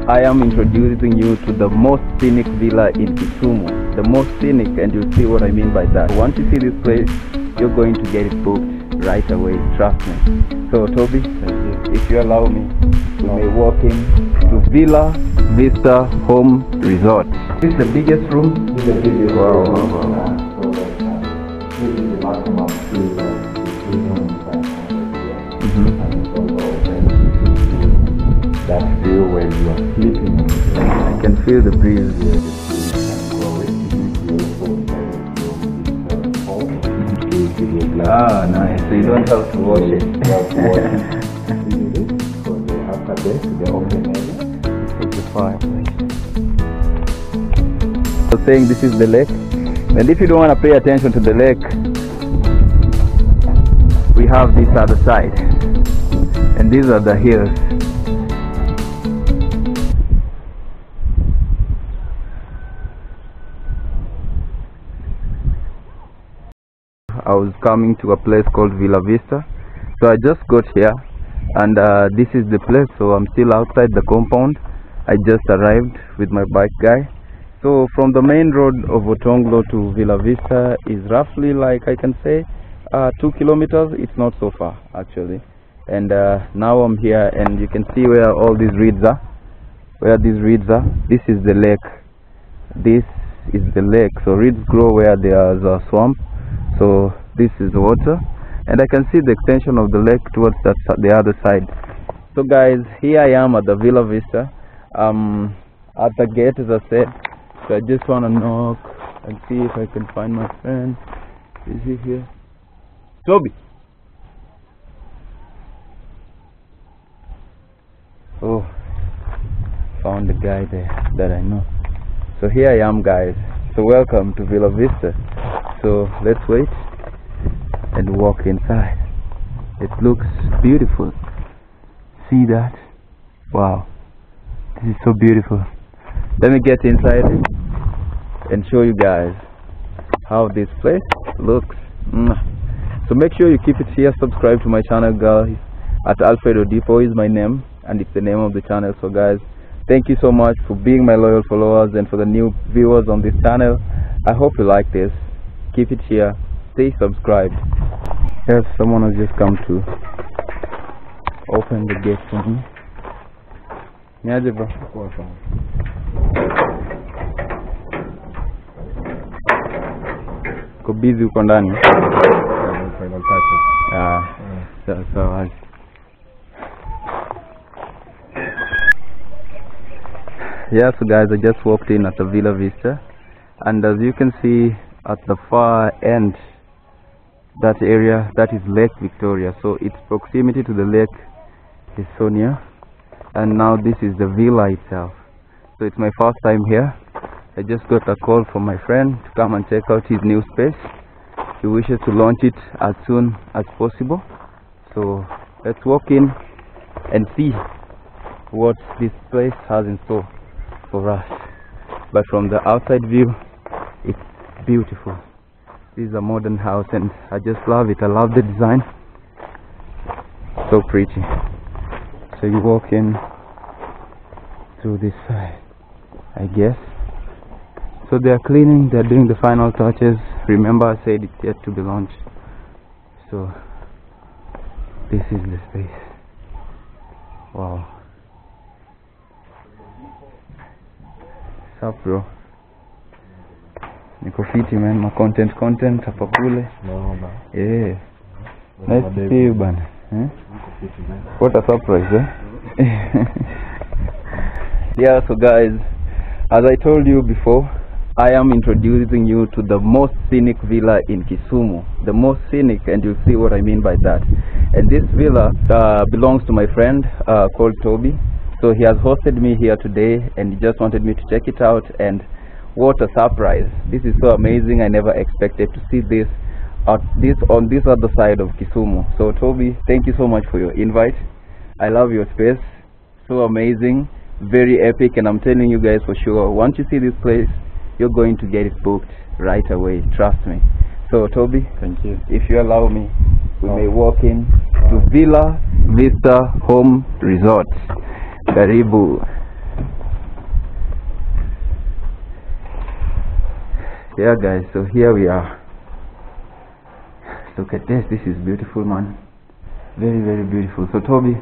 I am introducing you to the most scenic villa in Kisumu. The most scenic, and you'll see what I mean by that. Once you see this place, you're going to get it booked right away, trust me. So Toby, if you allow me, we may walk in to Villa Vista Home Resort. This is the biggest room? This is the biggest room. This is the maximum space that view when you are sleeping. I can feel the breeze. Ah, nice. So you don't have to wash it. After this, the open area. It's a fireplace. So saying this is the lake, and if you don't want to pay attention to the lake, we have this other side, and these are the hills. I was coming to a place called Villa Vista, so I just got here, and this is the place. So I'm still outside the compound. I just arrived with my bike guy. So from the main road of Otonglo to Villa Vista is roughly, like I can say, 2 kilometers. It's not so far actually. And now I'm here, and you can see where all these reeds are. Where these reeds are, this is the lake. This is the lake. So reeds grow where there's a swamp. So this is the water, and I can see the extension of the lake towards the other side. So guys, here I am at the Villa Vista, at the gate, as I said. So I just want to knock and see if I can find my friend. Is he here? Toby! Oh, found the guy there that I know. So here I am, guys. So welcome to Villa Vista. So let's wait and walk inside. It looks beautiful. See that? Wow, this is so beautiful. Let me get inside and show you guys how this place looks. So make sure you keep it here. Subscribe to my channel, guys. At Alfredo Depot is my name, and it's the name of the channel. So guys, thank you so much for being my loyal followers, and for the new viewers on this channel. I hope you like this. Keep it here. Stay subscribed. Yes, someone has just come to open the gate for me. Niaje bro? Ko busy uko ndani? So yeah, so guys, I just walked in at the Villa Vista, and as you can see at the far end, that area, that is Lake Victoria. So its proximity to the lake is so near, and now this is the villa itself. So it's my first time here. I just got a call from my friend to come and check out his new space. He wishes to launch it as soon as possible. So let's walk in and see what this place has in store for us. But from the outside view, it's beautiful. This is a modern house, and I just love it. I love the design. So pretty. So you walk in through this side, I guess. So they are cleaning, they're doing the final touches. Remember, I said it's yet to be launched. So this is the space. Wow. What's up, bro? Niko fiti, man. My content hapa kule. Yeah. Nice to see you, man. What a surprise, eh? Yeah, so guys, as I told you before, I am introducing you to the most scenic villa in Kisumu. The most scenic, and you'll see what I mean by that. And this villa belongs to my friend called Toby. So he has hosted me here today, and he just wanted me to check it out, and what a surprise. This is so amazing. I never expected to see this on this other side of Kisumu. So Toby, thank you so much for your invite. I love your space. So amazing, very epic, and I'm telling you guys for sure, once you see this place, you're going to get it booked right away, trust me. So Toby, thank you. If you allow me, we may walk in to Villa Vista Home Resort. Karibu. Yeah, guys, so here we are. Look at this. This is beautiful, man. Very, very beautiful. So, Toby,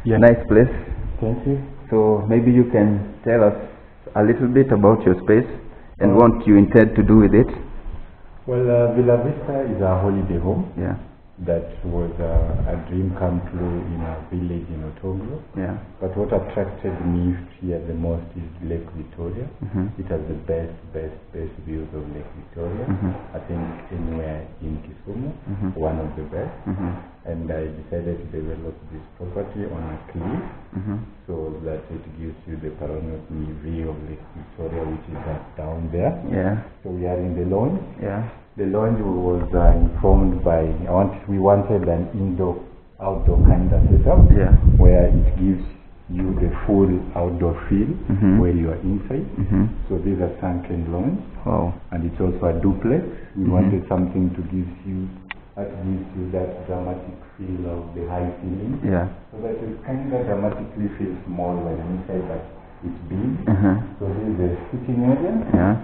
Yeah. nice place. Thank you. So, maybe you can tell us a little bit about your space and what you intend to do with it. Well, Villa Vista is a holiday home Yeah, that was a dream come true in a village in Otoglo. yeah. But what attracted me here the most is Lake Victoria. It has the best views of Lake Victoria. I think anywhere in Kisumu, one of the best. And I decided to develop this property on a cliff so that it gives you the panoramic view of Lake Victoria, which is down there. Yeah, So we are in the lounge. yeah. The lounge was informed by, we wanted an indoor-outdoor kind of setup Yeah. where it gives you the full outdoor feel where you are inside. So these are sunken lounge, Wow. and it's also a duplex. We wanted something to give you that dramatic feel of the high ceiling. Yeah. So that it kind of dramatically feels small when inside, but it's big. So this is the sitting area, Yeah.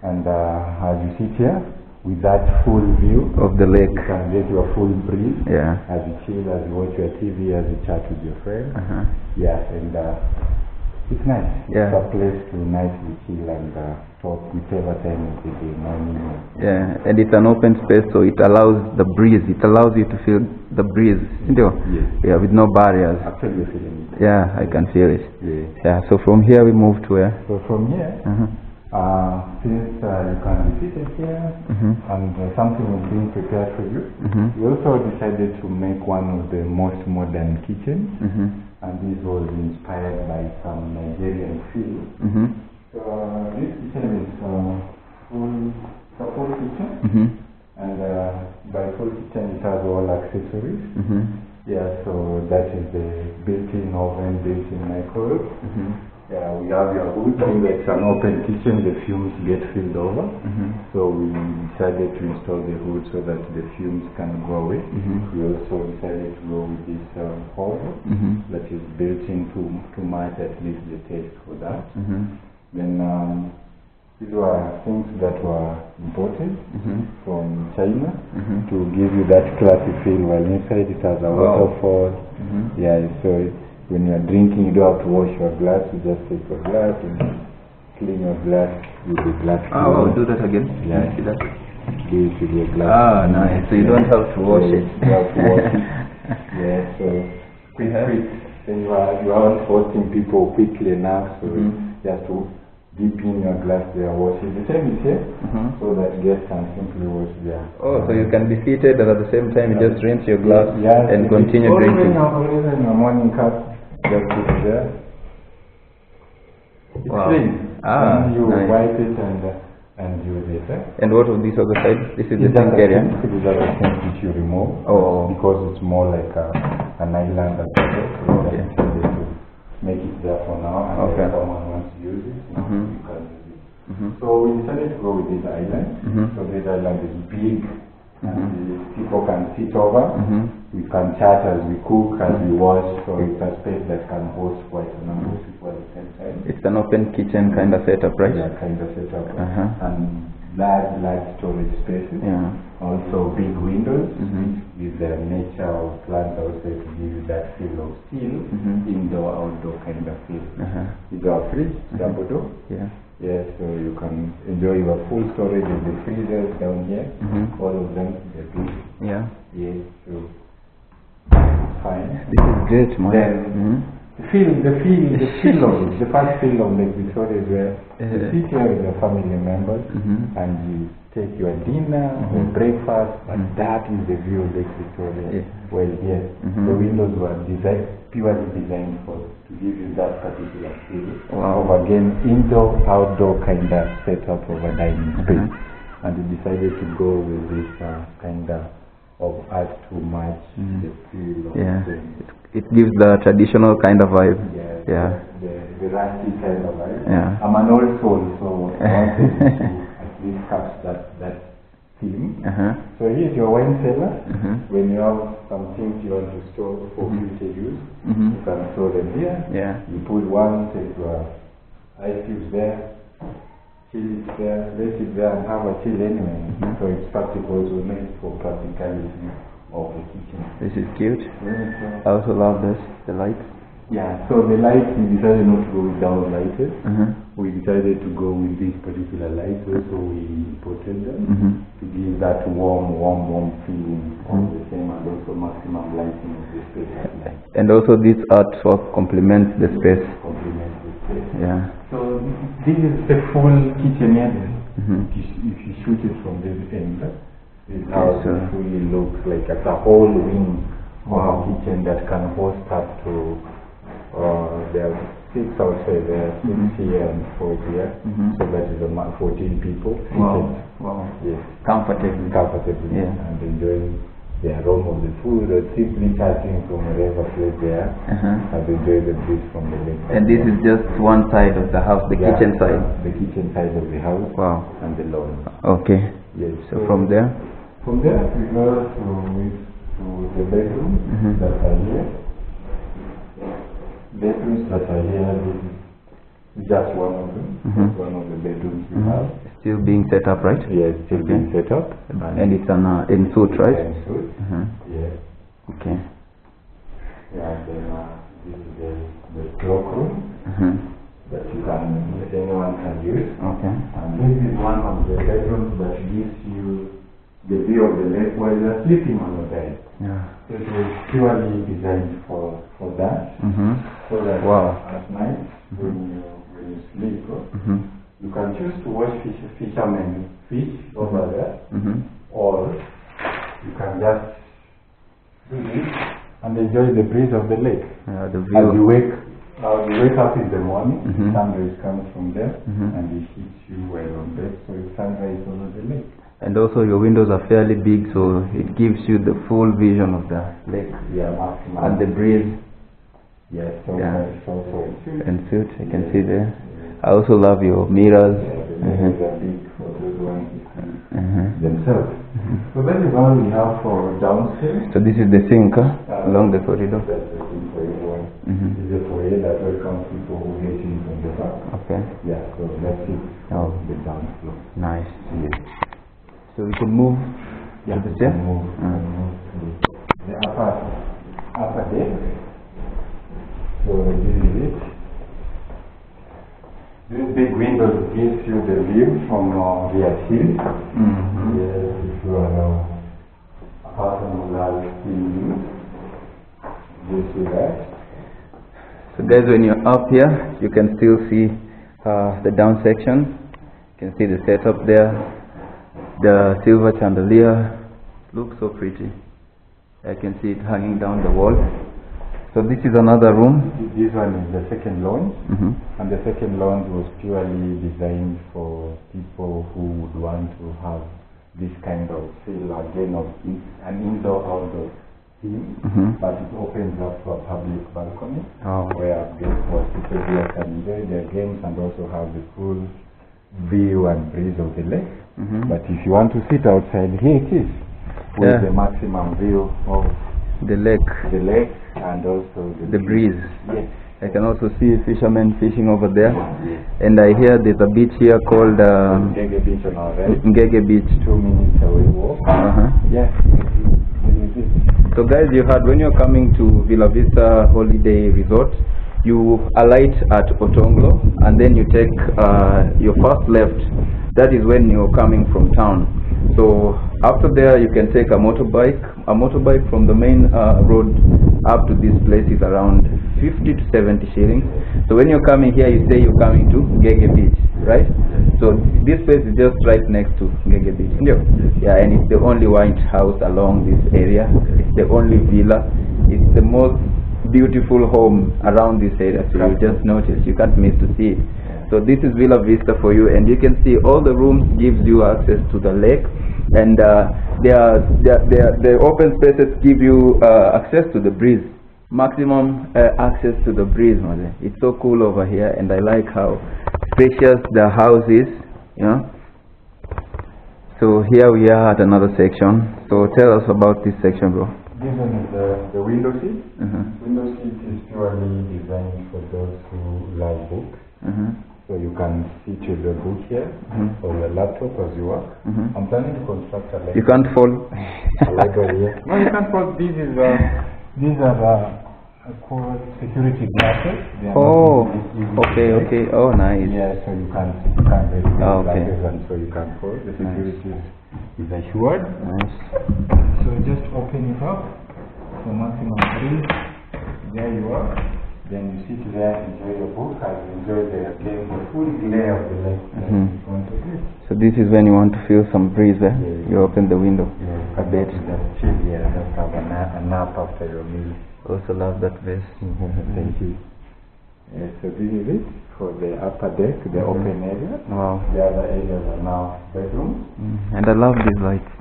and as you sit here, with that full view Of the lake. you can get your full breeze Yeah. as you chill, as you watch your TV, as you chat with your friends. Uh-huh. Yeah, and it's nice. Yeah. It's a place to nicely chill and talk whichever time of the day, morning. Yeah, and it's an open space, so it allows the breeze. It allows you to feel the breeze. Yes. Yeah, with no barriers. Actually, you're feeling it. Yeah, I can feel it. Yeah. Yeah, so from here we move to where? So from here, since you can be seated here and something is being prepared for you, we also decided to make one of the most modern kitchens, and this was inspired by some Nigerian feel. So this kitchen is full kitchen, and by full kitchen it has all accessories. Yeah, so that is the built-in oven, built-in microwave. Yeah, we have your hood. When it's an open kitchen, the fumes get filled over. So we decided to install the hood so that the fumes can go away. We also decided to go with this hob that is built in to match at least the taste for that. Then these were things that were imported from China to give you that classy feel. While inside it has a waterfall. Yeah, so when you are drinking, you don't have to wash your glass. You just take your glass and clean your glass with the glass cleaner. I'll do that again. Yeah. See that? Do it with your glass. Ah, nice. So you don't have to wash it. You have to wash it. Yeah, so quick. Then you aren't forcing people quickly enough, so you have to dip in your glass there, wash it. The same is here, so that guests can simply wash there. Oh, so you can be seated and at the same time you just rinse your glass Yeah, and continue drinking. Always in your morning cup, just put it there. It's Wow. clean. Ah, And you nice. wipe it and use it. And what of this other side? This is the It's just sink a area. sink. These are the things which you remove. Oh. Because it's more like an island at the top. So we Okay. just decided to make it there for now, and Okay. if someone wants to use it, you can use it. So we decided to go with this island. So this island is big, and people can sit over. We can chat as we cook, as we wash. So it's a space that can host quite a number of people at the same time. It's an open kitchen kind of setup, right? Yeah, kind of setup. And large storage spaces. Yeah. Also big windows with the nature of plants outside to give you that feel of still indoor, outdoor kind of feel. With our fridge, double door. Yeah. Yeah, so you can enjoy your full storage of the freezers down here. All of them, they're big. Yeah. Yeah, so it's fine. This is great, man. Then the feel of it, the first feel of Lake Victoria is where you sit here with your family members and you take your dinner or breakfast, and that is the view of Lake Victoria. Well, yes, the windows were purely designed to give you that particular feel of, again, indoor, outdoor kind of setup of a dining space. And we decided to go with this kind of art to match the feel of the It gives the traditional kind of vibe. Yeah. The rusty kind of vibe. Yeah. I'm an old soul, so I wanted to at least catch that theme. So here's your wine cellar. When you have some things you want to store for future use, you can store them here. Yeah. You put one, take your ice cubes there, chill it there, let it there and have a chill anyway. So it's practical to make for practicality of the kitchen. This is cute. Yeah, I also love this, the light. yeah, so the light, we decided not to go with down lighted. We decided to go with this particular light, so we imported them to give that warm feeling of the same and also maximum lighting of the space at night. And also this artwork complements the space. Complement the space. Yeah. So this is the full kitchen area. If you shoot it from this end, this is how so it fully looks like as a whole wing of a kitchen that can host up to there are 6 outside there, 6 here and 4 here. So that is a 14 people. Wow. Yes. Comfortably. Yeah. And enjoying the aroma of the food or simply chatting from wherever place they are and enjoy the breeze from the lake. And this is just one side of the house, the kitchen side. The kitchen side of the house. Wow. And the lawn. Okay. Yes. So from there? From there we go to the bedrooms that are here. Bedrooms that are here, this is just one of them. One of the bedrooms we have. Still being set up, right? Yes, still being set up. And it's an in suit, right? In suit. Yes. Okay. Yeah, then this is the cloakroom that anyone can use. Okay. And this is one of the bedrooms that gives you the view of the lake while you're sleeping on the bed. Yeah. So it was purely designed for that. So that at night when you sleep, you can choose to watch fishermen fish over there, or you can just do this and enjoy the breeze of the lake. The view. As you wake up in the morning, sunrise comes from there and it hits you while on bed, so it's sunrise over the lake. And also your windows are fairly big, so it gives you the full vision of the lake. Yeah, maximum. And the breeze. Yes, so and suit, I can see there. I also love your mirrors. Yeah, the mirrors are big for those ones to see themselves. So that is all we have for downstairs. So this is the sink along the corridor. That's the thing for everyone. This is a foyer that welcomes people who get in from the back. Okay. Yeah, so that's it. Oh, the down floor. Nice. Yes. So we can move to the chair? Move to the upper deck. So this is it. This big window gives you the view from the hill. Yes, if you are a person who has views, you see that. So guys, when you're up here, you can still see the down section. You can see the setup there. The silver chandelier looks so pretty. I can see it hanging down the wall. So this is another room. This one is the second lounge, and the second lounge was purely designed for people who would want to have this kind of feel again of an indoor-outdoor theme, but it opens up to a public balcony where guests or people here can enjoy their games and also have the full view and breeze of the lake. But if you want to sit outside, here it is, with the maximum view of the lake and also the breeze. Yes. I can also see fishermen fishing over there, and I hear there's a beach here called Ngege Beach on our right. Ngege Beach. 2 minutes away walk. Yes. So guys, you heard, when you're coming to Villa Vista Holiday Resort, you alight at Otonglo and then you take your first left. That is when you're coming from town. So after there you can take a motorbike. A motorbike from the main road up to this place is around 50 to 70 shillings. So when you're coming here, you say you're coming to Ngege Beach, right? So this place is just right next to Ngege Beach. Yeah, and it's the only white house along this area. It's the only villa. It's the most beautiful home around this area, so you just notice, you can't miss to see it. So this is Villa Vista for you, and you can see all the rooms gives you access to the lake, and the open spaces give you access to the breeze, maximum access to the breeze. It's so cool over here, and I like how spacious the house is, you know. So here we are at another section. So tell us about this section, bro. This one is the window seat. Window seat is purely designed for those who love books. So you can sit with the book here or the laptop as you work. I'm planning to construct a library. You can't fall. A library here. No, you can't fall. These are called security glasses. They are Oh, not easy to okay, break. okay. Oh, nice. Yeah, so you can break the Oh, okay. glasses and so you can fall. The security is assured. Nice. So just open it up for maximum breeze. There you are. Then you sit there, enjoy your book, and enjoy the full glare of the light that you want to get. So this is when you want to feel some breeze, eh? Yes. You open the window. Yeah, A bit. Just chill here, just have a nap after your meal. Also love that vest. Thank you. Yeah, so this is it for the upper deck, the open area. Wow. The other areas are now bedrooms. And I love these lights.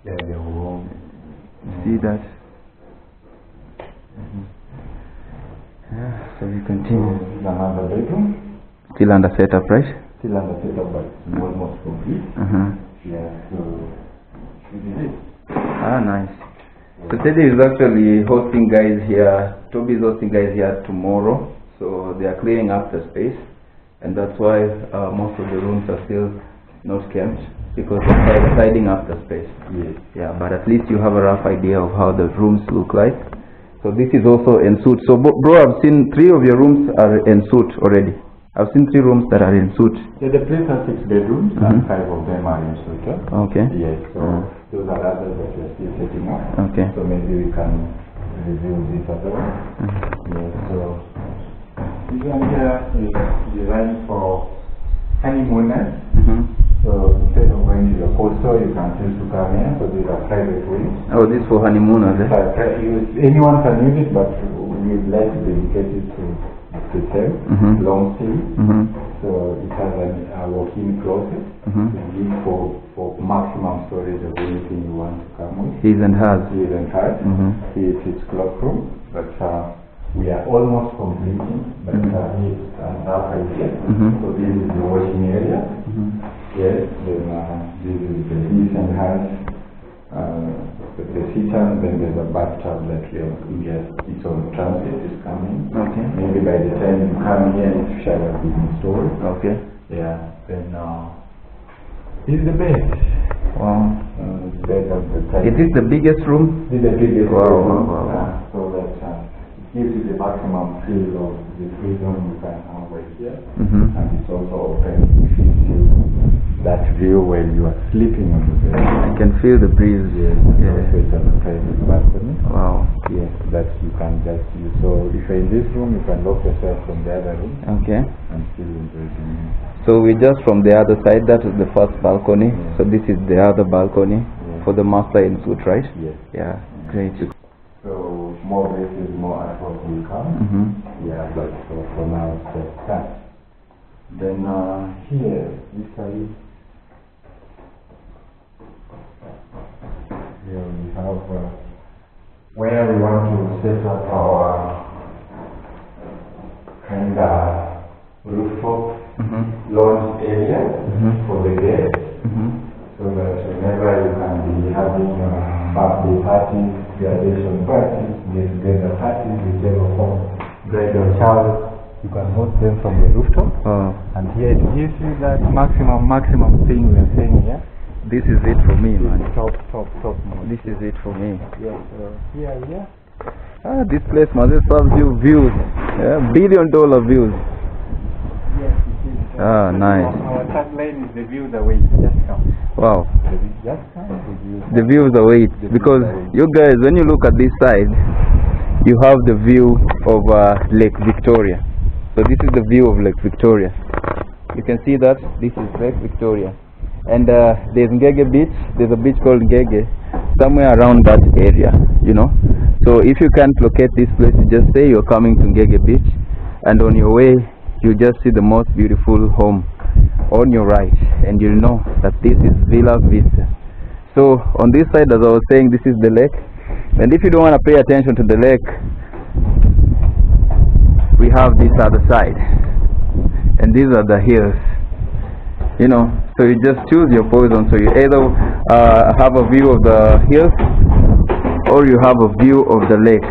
Yeah, the room. See that? Yeah, so we continue. This is another bedroom. Still under setup, right? Still under setup, but almost complete. Yeah, so this is it. Ah, nice. So Teddy is actually hosting guys here. Toby is hosting guys here tomorrow. So they are clearing up the space, and that's why most of the rooms are still not camped, because they're tidying up the space. Yes. Yeah, but at least you have a rough idea of how the rooms look like. So this is also en suite. So bro, I've seen 3 of your rooms are en suite already. I've seen 3 rooms that are en suite. Yeah, the place has 6 bedrooms and 5 of them are in suite. Okay. Yes, so those are others that we're still setting up. Okay. So maybe we can review this other one. Yes, so this one here is designed for honeymooners. So instead of going to your hostel, you can choose to come here. So these are private rooms. Oh, this for honeymooners, eh? Anyone can use it, but we'd like to dedicate it to yourself. Long stay. So it has a walk-in closet. Used for maximum storage of anything you want to come with. His and hers. His and hers. It's cloakroom, but we are almost completing. But it's an half idea. So this is the washing area. Yes, then this is the his and hers. The sitter, then there's a bathtub that we have. Yes, it's on transit. It's coming. Okay. Maybe by the time you come here, it shall have been installed. Okay. Yeah. Then this is the bed. Wow. Bed of the type. Is this the biggest room? This is the biggest Wow, room. wow, wow. So that it gives you the maximum feel of the freedom you can have right here. And it's also open. It gives you that view when you are sleeping on the bed. I can feel the breeze. Yes. Also it has a private balcony. Wow. Yes, that you can just use. So if you're in this room, you can lock yourself from the other room Okay. and still enjoy the view. So we're just from the other side. That is the first balcony. So this is the other balcony for the master in suite, right? Yes. Yeah. Great. So more places, more artwork will come. Yeah, but for now it's just that. Then here, this side, here we have where we want to set up our kind of rooftop launch area for the guests, so that whenever you can be having birthday parties, graduation parties, get-together parties, whichever form, bridal showers, you can host them from the rooftop. And here it gives you that maximum thing we are saying here. This is it for me, man. Top mode. This is it for me. Yes, so here. Ah, this place must serves you views. Yeah, $1 billion views. Yes, it is. Ah, nice. Our tagline is the view the way. Just come. Wow. Just come. The views are wait, because you guys, when you look at this side, you have the view of Lake Victoria. So this is the view of Lake Victoria. You can see that this is Lake Victoria, and there's Ngege Beach. There's a beach called Ngege somewhere around that area, you know. So if you can't locate this place, you just say you're coming to Ngege Beach, and on your way you just see the most beautiful home on your right, and you'll know that this is Villa Vista. So on this side, as I was saying, this is the lake, and if you don't want to pay attention to the lake, we have this other side, and these are the hills, you know. So you just choose your poison. So you either have a view of the hills, or you have a view of the lake.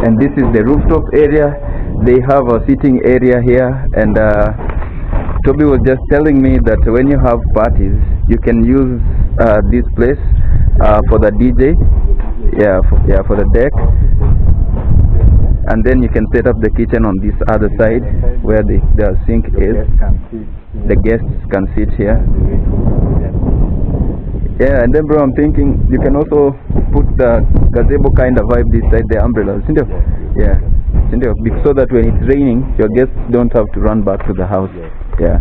And this is the rooftop area, they have a sitting area here, and Toby was just telling me that when you have parties, you can use this place for the DJ, for the deck, and then you can set up the kitchen on this other side where the sink is. The guests can sit here. Yeah, and then bro, I'm thinking you can also put the gazebo kind of vibe this side, the umbrellas, isn't it? Yeah, so that when it's raining, your guests don't have to run back to the house. Yeah.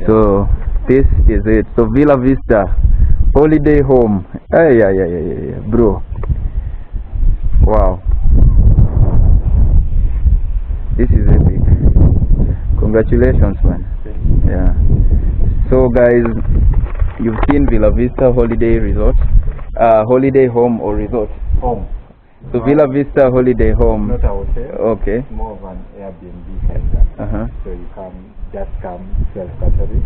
So this is it. So Villa Vista holiday home. Yeah, bro. Wow. This is epic. Congratulations, man. Yeah. So guys, you've seen Villa Vista Holiday Resort, holiday home or resort? Home. So Villa Vista Holiday Home. Not a hotel. Okay. It's more of an Airbnb center. So you can just come self-catering.